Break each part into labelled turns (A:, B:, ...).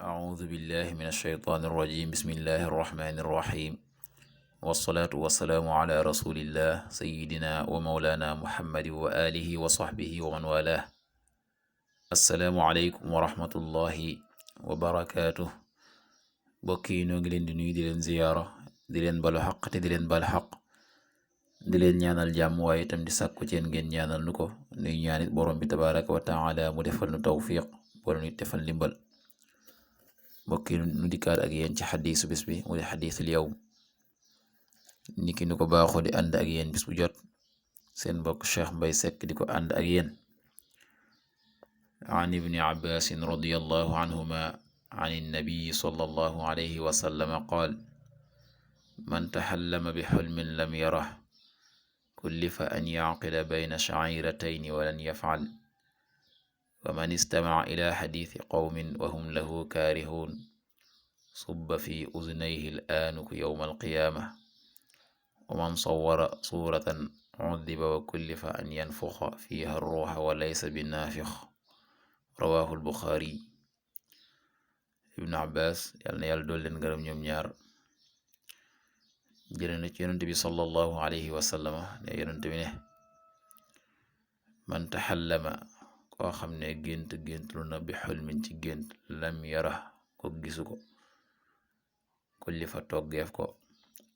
A: أعوذ بالله من الشيطان الرجيم بسم الله الرحمن الرحيم والصلاة والسلام على رسول الله سيدنا ومولانا محمد وآله وصحبه ومن والاه السلام عليكم ورحمة الله وبركاته bokki noo ngi leen di nuyu di leen ziyaara di leen balu xaq te di leen bal xaq di leen ñaanal jàmm waaye itam di sàkku ci yéen ngeen ñaanal nu ko nuy ñaanit borom bi tabaraka wa taala mu defal nu tawfiq boole nu defal ndimbal mbokki nu dikkaat ak yéen ci xadiisu bis bi mu di xadiisul yawm niki nu ko baaxoo di ànd ak yéen bis bu jot seen mbokk Cheikh Mbay Seck di ko ànd ak yéen an ibni abbasin radiyallahu anhuma an innabiyi sallallahu alayhi wa sallam qaal man taxallama bi xulmin lam yarah kullifa an yacqida bayna shaciratayni walan yafcal wa man istamaca ila xadiisi qawmin wa hum lahu kaarihuun subba fi uznayhi al-aanuku yawma alqiyaama wa man sawwara suuratan cudiba wa kullifa an yanfuxa fiiha arruuxa wa laysa binnaafix rawaahu albuxaari. Ibnu Abbas yàlla na yàlla dool leen ngërëm ñoom ñaar jële na ci yonent bi sallallahu alayhi wa sallama ne yonent bi ne man taxallama koo xam ne géntlu na bi xulmin ci gént lam yara ko gisu ko kullifa toggeef ko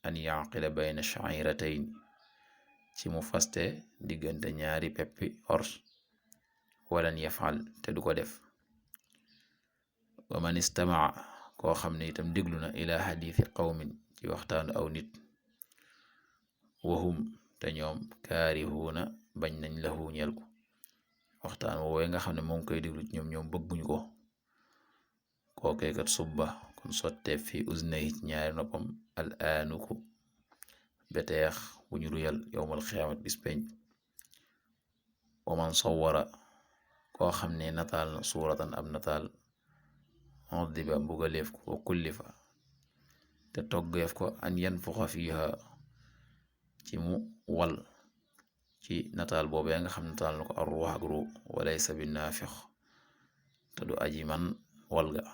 A: an yaqila bayna sha'iratayn ci mu faste diggante ñaari peppi ors walan yafal te du ko def wa man istamaa koo xam ne itam déglu na ila xadiisi qawmin ci waxtaanu aw nit wahum te ñoom kaarihuuna bañ nañ lahu ñel ko waxtaan woowee nga xam ne moom koy déglu ci ñoom bëgguñu ko kookee kat subba kon sottee fi uznayhi ci ñaari noppam al aanuku beteex bu ñu ruyal yowmal xiyaamat bis penc wa man sawwara koo xam ne nataal na suuratan ab nataal diba mbugaleef ko wa kullifa te toggeef ko an yanfuxa fiiha ci mu wal ci nataal boobee nga xam nataal na ko ar ruux ak ruu walaysa bi naafix te du aji man walga.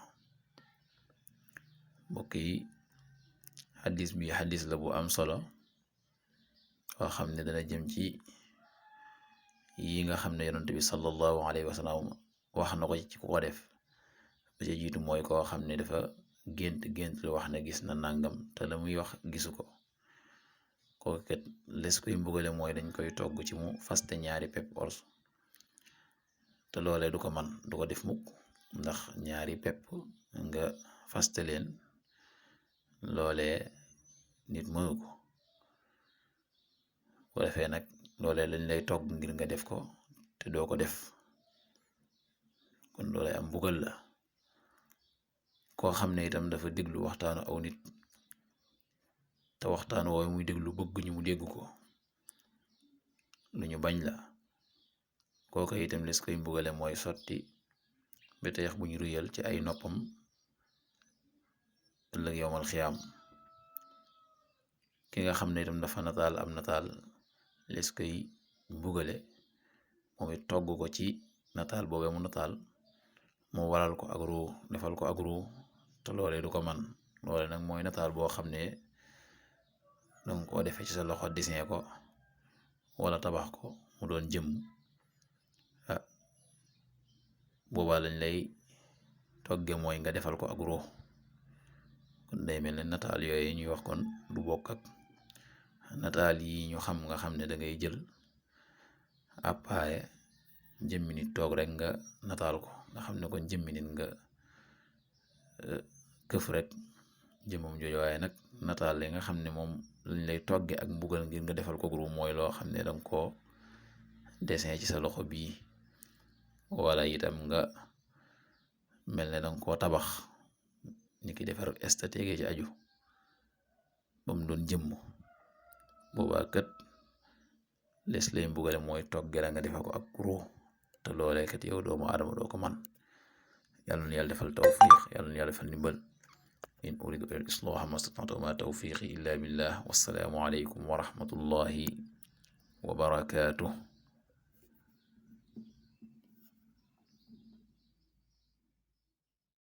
A: mbokk yi xadis bi xadis la bu am solo oo xam ne dana jëm ci yi nga xam ne yonent bi sallallahu alayhi wa sallam wax na ko ci ku ko def ba ca jiitu mooy koo xam ne dafa gént lu wax ne gis na nangam te la muy wax gisu ko kooku kat les koy mbugale mooy dañ koy togg ci mu faste ñaari pepp ors te loolee du ko man du ko def mukk ndax ñaari pepp nga faste leen loolee nit mënu ko bu defee nag loolee lañ lay togg ngir nga def ko te doo ko def kon loolee am mbugal la. koo xam ne itam dafa déglu waxtaanu aw nit te waxtaan woowu muy déglu bëgguñu mu dégg ko lu ñu bañ la kooka itam les koy mbugale mooy sotti beteex bu ñu ruyal ci ay noppam ëllëg yowmal xiyaam. ki nga xam ne itam dafa nataal am nataal les koy mbugale moom it togg ko ci nataal boobee mu nataal mu waral ko ak ruu defal ko ak ruu te loolee du ko man loole nag mooy nataal boo xam ne danga koo defee ci sa loxo dessin ko wala tabax ko mu doon jëm boobaa lañ lay togge mooy nga defal ko ak ruu kon day mel ne nataal yooyu ñuy wax kon du bokk ak nataal yi ñu xam nga xam ne dangay jël appareil jëmmi nit toog rek nga nataal ko nga xam ne kon jëmmi nit nga këf rek jëmmam jooju waaye nag nataal li nga xam ne moom lañ lay togge ak mbugal ngir nga defal ko groupe mooy loo xam ne danga ko dessin ci sa loxo bii wala itam nga mel ne danga koo tabax ni ki defar esthétique ci aju ba mu doon jëmm boobaa kat les lay mbugale mooy togge la nga defal ko ak groupe te loolee kat yow doomu aadama doo ko man. yàlla na yàlla defal tawfiq yàlla na yàlla defal ndimbal in uridu ila al-islaha ma stata'tu ma tawfiqi illa billah wassalaamu alaykum wa rahmatullahi wa barakatuh.